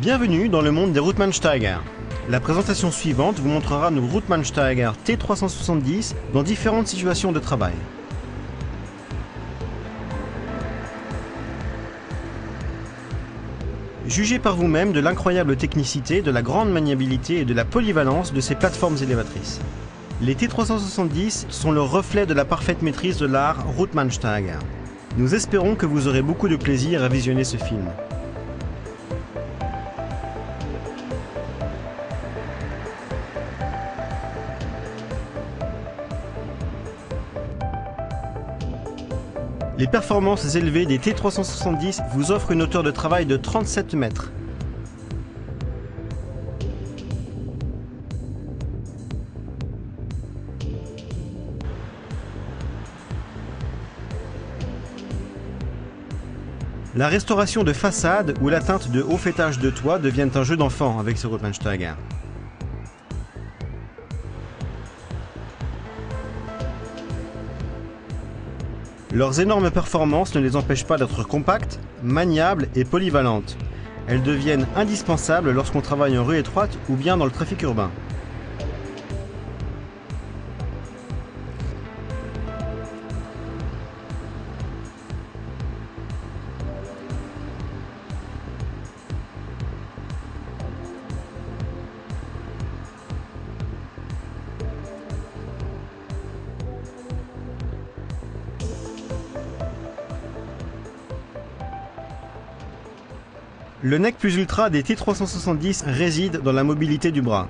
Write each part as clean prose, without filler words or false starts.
Bienvenue dans le monde des Routmann-Steiger. La présentation suivante vous montrera nos Routmann-Steiger T370 dans différentes situations de travail. Jugez par vous-même de l'incroyable technicité, de la grande maniabilité et de la polyvalence de ces plateformes élévatrices. Les T370 sont le reflet de la parfaite maîtrise de l'art Routmann-Steiger. Nous espérons que vous aurez beaucoup de plaisir à visionner ce film. Les performances élevées des T370 vous offrent une hauteur de travail de 37 mètres. La restauration de façade ou l'atteinte de hauts faîtages de toit deviennent un jeu d'enfant avec ces Routmann-Steiger. Leurs énormes performances ne les empêchent pas d'être compactes, maniables et polyvalentes. Elles deviennent indispensables lorsqu'on travaille en rue étroite ou bien dans le trafic urbain. Le nec plus ultra des T370 réside dans la mobilité du bras.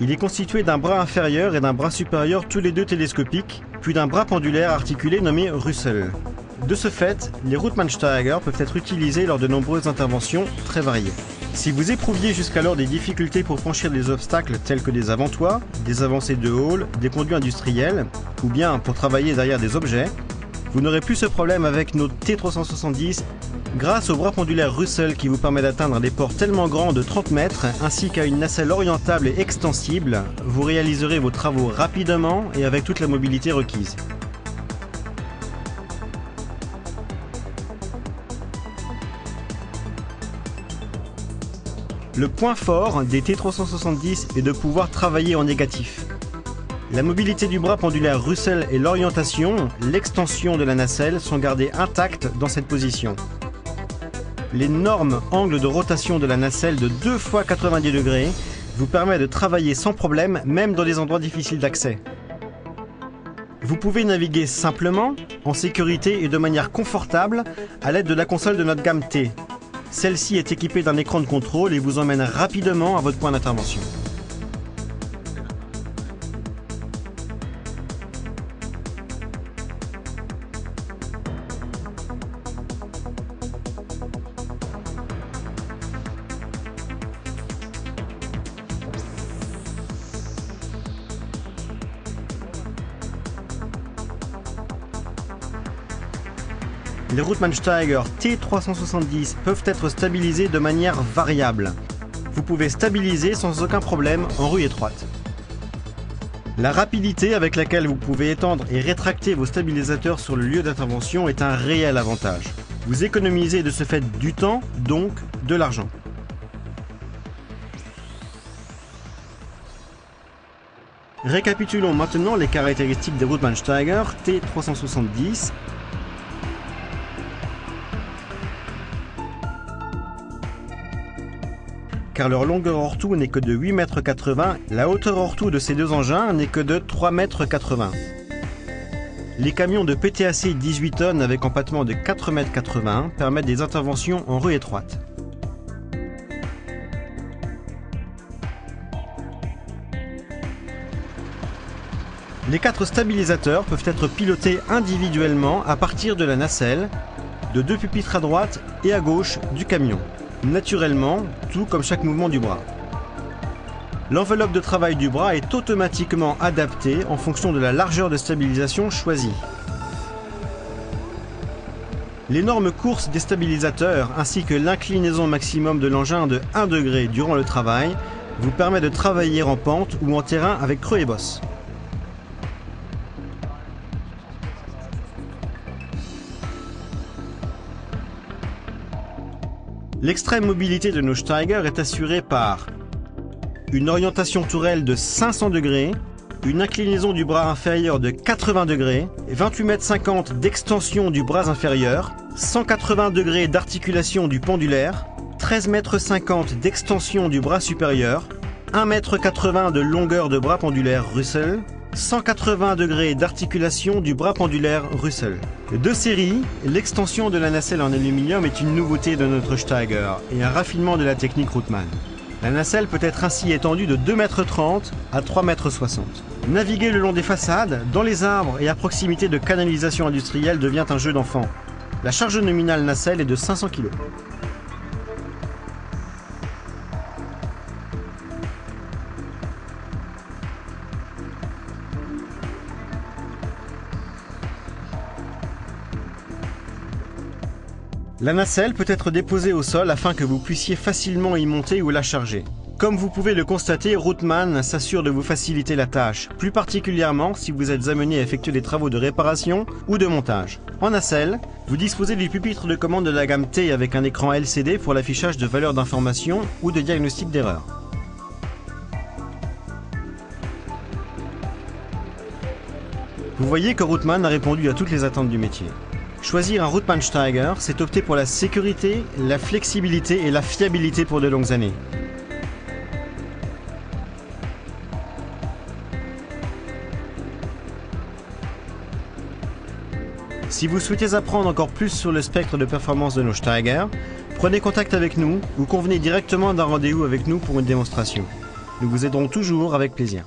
Il est constitué d'un bras inférieur et d'un bras supérieur tous les deux télescopiques, puis d'un bras pendulaire articulé nommé Russell. De ce fait, les Routmann-Steiger peuvent être utilisés lors de nombreuses interventions très variées. Si vous éprouviez jusqu'alors des difficultés pour franchir des obstacles tels que des avant-toits, des avancées de hall, des conduits industriels, ou bien pour travailler derrière des objets, vous n'aurez plus ce problème avec nos T370 grâce au bras pendulaire Russell qui vous permet d'atteindre des ports tellement grands de 30 mètres ainsi qu'à une nacelle orientable et extensible. Vous réaliserez vos travaux rapidement et avec toute la mobilité requise. Le point fort des T370 est de pouvoir travailler en négatif. La mobilité du bras pendulaire Russell et l'orientation, l'extension de la nacelle sont gardées intactes dans cette position. L'énorme angle de rotation de la nacelle de 2 fois 90 degrés vous permet de travailler sans problème, même dans des endroits difficiles d'accès. Vous pouvez naviguer simplement, en sécurité et de manière confortable à l'aide de la console de notre gamme T. Celle-ci est équipée d'un écran de contrôle et vous emmène rapidement à votre point d'intervention. Les Routmann-Steiger T370 peuvent être stabilisés de manière variable. Vous pouvez stabiliser sans aucun problème en rue étroite. La rapidité avec laquelle vous pouvez étendre et rétracter vos stabilisateurs sur le lieu d'intervention est un réel avantage. Vous économisez de ce fait du temps, donc de l'argent. Récapitulons maintenant les caractéristiques des Routmann-Steiger T370. Car leur longueur hors tout n'est que de 8,80 m, la hauteur hors tout de ces deux engins n'est que de 3,80 m. Les camions de PTAC 18 tonnes avec empattement de 4,80 m permettent des interventions en rue étroite. Les 4 stabilisateurs peuvent être pilotés individuellement à partir de la nacelle, de 2 pupitres à droite et à gauche du camion. Naturellement, tout comme chaque mouvement du bras. L'enveloppe de travail du bras est automatiquement adaptée en fonction de la largeur de stabilisation choisie. L'énorme course des stabilisateurs ainsi que l'inclinaison maximum de l'engin de 1 degré durant le travail vous permet de travailler en pente ou en terrain avec creux et bosses. L'extrême mobilité de nos Steiger est assurée par une orientation tourelle de 500 degrés, une inclinaison du bras inférieur de 80 degrés, 28,50 m d'extension du bras inférieur, 180 degrés d'articulation du pendulaire, 13,50 m d'extension du bras supérieur, 1,80 m de longueur de bras pendulaire Russell, 180 degrés d'articulation du bras pendulaire Russell. De série, l'extension de la nacelle en aluminium est une nouveauté de notre Steiger et un raffinement de la technique Rootman. La nacelle peut être ainsi étendue de 2,30 m à 3,60 m. Naviguer le long des façades, dans les arbres et à proximité de canalisations industrielles devient un jeu d'enfant. La charge nominale nacelle est de 500 kg. La nacelle peut être déposée au sol afin que vous puissiez facilement y monter ou la charger. Comme vous pouvez le constater, Rootman s'assure de vous faciliter la tâche, plus particulièrement si vous êtes amené à effectuer des travaux de réparation ou de montage. En nacelle, vous disposez du pupitre de commande de la gamme T avec un écran LCD pour l'affichage de valeurs d'information ou de diagnostic d'erreur. Vous voyez que Rootman a répondu à toutes les attentes du métier. Choisir un Rootman Steiger, c'est opter pour la sécurité, la flexibilité et la fiabilité pour de longues années. Si vous souhaitez apprendre encore plus sur le spectre de performance de nos Steiger, prenez contact avec nous ou convenez directement d'un rendez-vous avec nous pour une démonstration. Nous vous aiderons toujours avec plaisir.